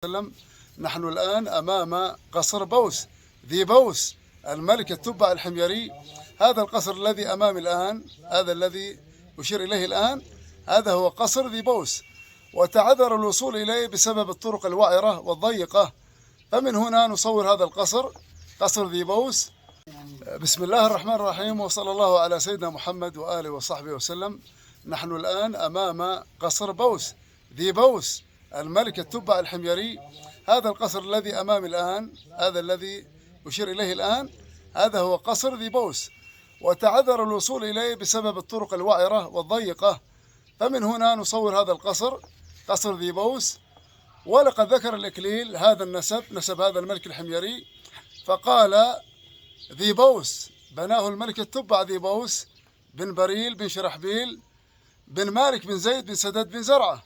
وسلم. نحن الآن أمام قصر بوس ذي بوس الملك التبع الحميري. هذا القصر الذي أمامي الآن، هذا الذي أشير إليه الآن، هذا هو قصر ذي بوس، وتعذر الوصول إليه بسبب الطرق الوعرة والضيقة، فمن هنا نصور هذا القصر، قصر ذي بوس. بسم الله الرحمن الرحيم، وصلى الله على سيدنا محمد وآله وصحبه وسلم. نحن الآن أمام قصر بوس ذي بوس الملك التبع الحميري. هذا القصر الذي أمامي الآن، هذا الذي أشير إليه الآن، هذا هو قصر ذي بوس، وتعذر الوصول إليه بسبب الطرق الوعرة والضيقة، فمن هنا نصور هذا القصر، قصر ذي بوس. ولقد ذكر الإكليل هذا النسب، نسب هذا الملك الحميري، فقال ذي بوس بناه الملك التبع ذي بوس بن بريل بن شرحبيل بن مالك بن زيد بن سدد بن زرعة.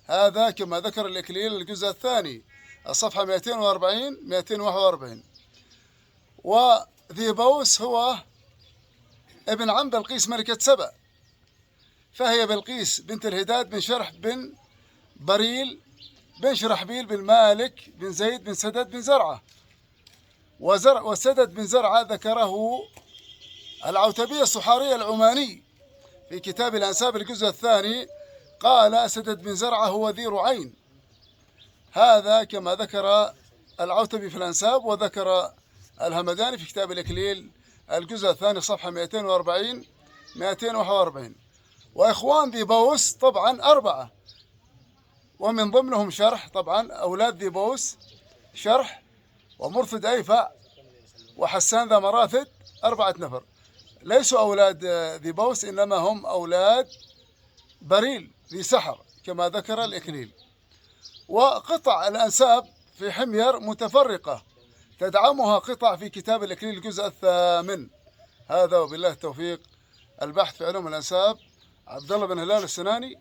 هذا كما ذكر الإكليل الجزء الثاني الصفحة 240 241. وذي بوس هو ابن عم بلقيس ملكة سبأ، فهي بلقيس بنت الهداد بن شرح بن بريل بن شرحبيل بن مالك بن زيد بن سدد بن زرعة. وسدد بن زرعة ذكره العوتبي الصحاري العماني في كتاب الأنساب الجزء الثاني، قال سدد بن زرعة هو ذي رعين. هذا كما ذكر العوتبي في الأنساب، وذكر الهمداني في كتاب الإكليل الجزء الثاني صفحة 240 241. وإخوان ذي بوس طبعا 4، ومن ضمنهم شرح، طبعا أولاد ذي بوس شرح ومرثد أيفع وحسان ذا مراثد 4 نفر، ليسوا أولاد ذي بوس، إنما هم أولاد بريل ذي سحر كما ذكر الإكليل. وقطع الأنساب في حمير متفرقة تدعمها قطع في كتاب الإكليل الجزء الثامن. هذا وبالله التوفيق. البحث في علوم الأنساب، عبد الله بن هلال السناني.